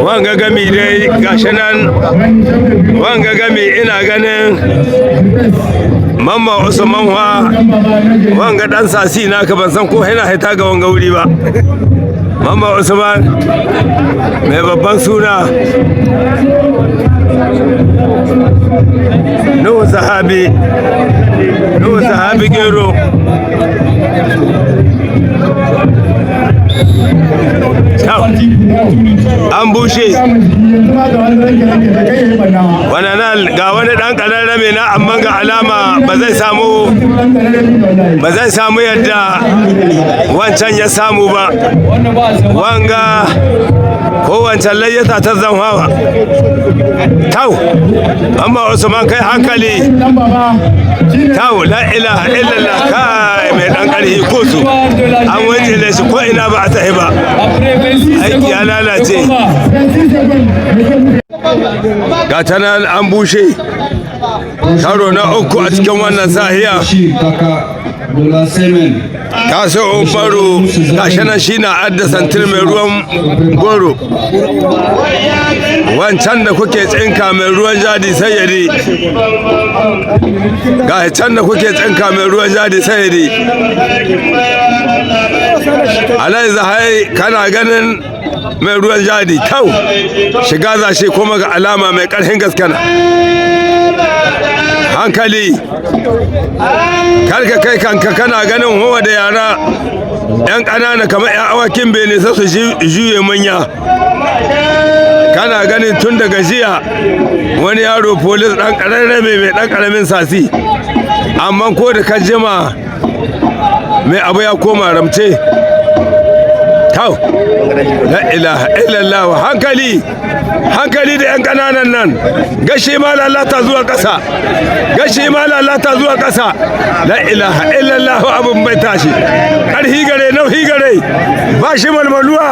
wanga gami dai gashi nan wanga gami ina ganin Mamma Usman wanga dan sasi naka ban san ko yana haita ga wanga wuri ba. Mamma Usman mai babban suna Nuhu Sahabi Gero an bushe ga wani dan kararrame na amma ga alama ba zai samu yadda wancan ya samu ba. Wanga ko wancan layyata ta zanhawa tau amma Usman kai hankali tau la ilaha illallah kai mai dan karhi ko su an waje shi ko ina ba a tahi ba aiki ya lalace ga tanan an bushe karo na uku a cikin wannan sahiya kaso Umaru gashi nan shi na adda santir mai ruwan goro wancan da kuke tsinka mai ruwan jadi sayyadi gashi can da kuke tsinka mai ruwan jadi sayyadi alai zahai kana ganin mai ruwan jadi tau shiga za shi kuma ga alama mai karhin gaskana hankali karka kai kanka kana ganin howa da yara yan ƙanana kamar yan awakin bene sai su juye manya kana ganin tun daga jiya wani yaro polis dan ƙararrame mai dan ƙaramin sasi amma ko da kan jima mai abu ya koma ramce tau la ilaha illallah hankali da yan kananan nan gashi ma lalata zuwa ƙasa la ilaha illallah abun bai tashi karhi gare nauhi gare ba shi malmaluwa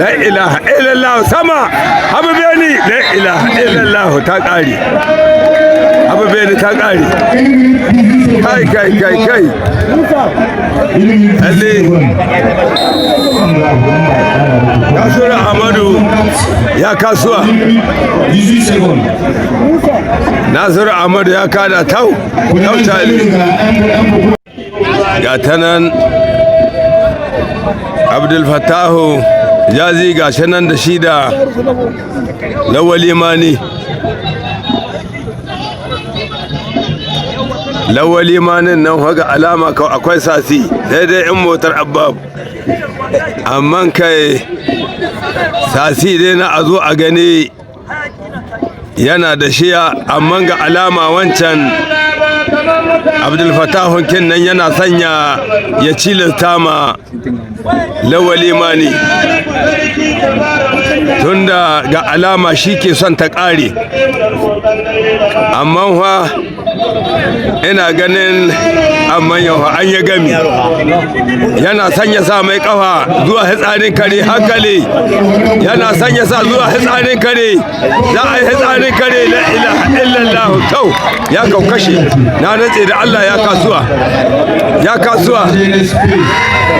la ilaha illallah sama abu beni la ilaha illallah ta kare abu beni ta kare kai Nasiru Ahmadu ya kasuwa Nasiru Ahmadu ya kada tau tali ga tanan Abdul Fattahu jazi ga shanan da shi da Lawali Mani Lawali Manin nan haga alama akwai sasi sai dai in motar abbab amma kai sasi dai na a zo a gani yana da shiya amma ga alama wancan Abdul Fattahun kin nan yana sanya ya cilasta ma Lawali Mani tunda ga alama shi ke son ta ƙare amma fa ina ganin amma yau an ya gami yana sanya sa mai kafa zuwa hitsarin kare hankali yana sanya sa zuwa hitsarin kare za a yi hitsarin kare la ilaha illallah tau ya kaukashe na rantse da Allah ya kasuwa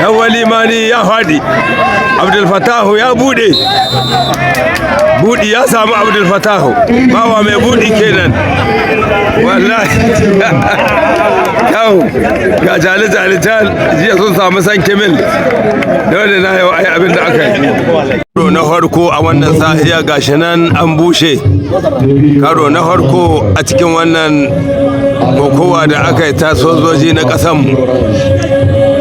Lawali Mani ya faɗi Abdul Fattahu ya buɗe ya samu Abdul Fattahu bawa mai buɗi kenan wallahi yau ga jali jiya sun samu san kimil dole na yau ai abin da aka yi na farko a wannan sahiya gashi nan an bushe karo na farko a cikin wannan kokowa da aka yi ta sojoji na ƙasanmu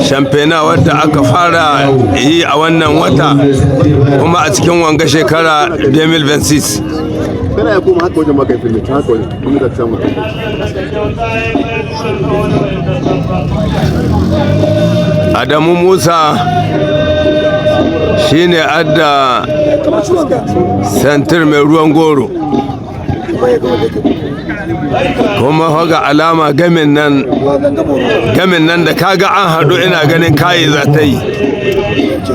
shamfena wadda aka fara yi a wannan wata kuma a cikin wanga shekara 2026 kana ya koma haka wajen maka filmi ta haka wajen kuma da samu Adamu Musa shine adda santir mai ruwan goro kuma haga alama gamin nan da kaga an haɗu ina ganin kayi za ta yi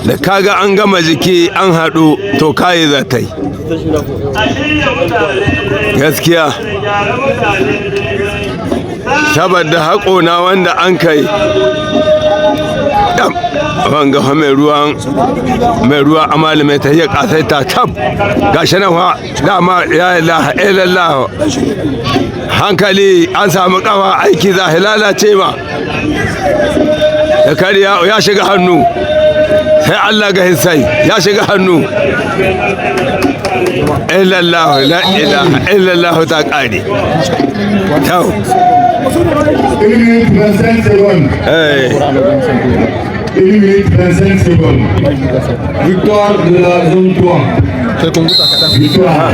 da kaga an gama jiki an haɗu to kayi za ta yi gaskiya saboda haƙona wanda an kai wanga mai ruwa amali mai tahiyar kasai ta tab gashi nan wa dama ya ilaha illallah hankali an samu kawa aiki za lalace ma da kariya ya shiga hannu sai Allah ga hisai ya shiga hannu illallah la ilaha illallah ta kare tau Victoire de la zone 3. Victoire.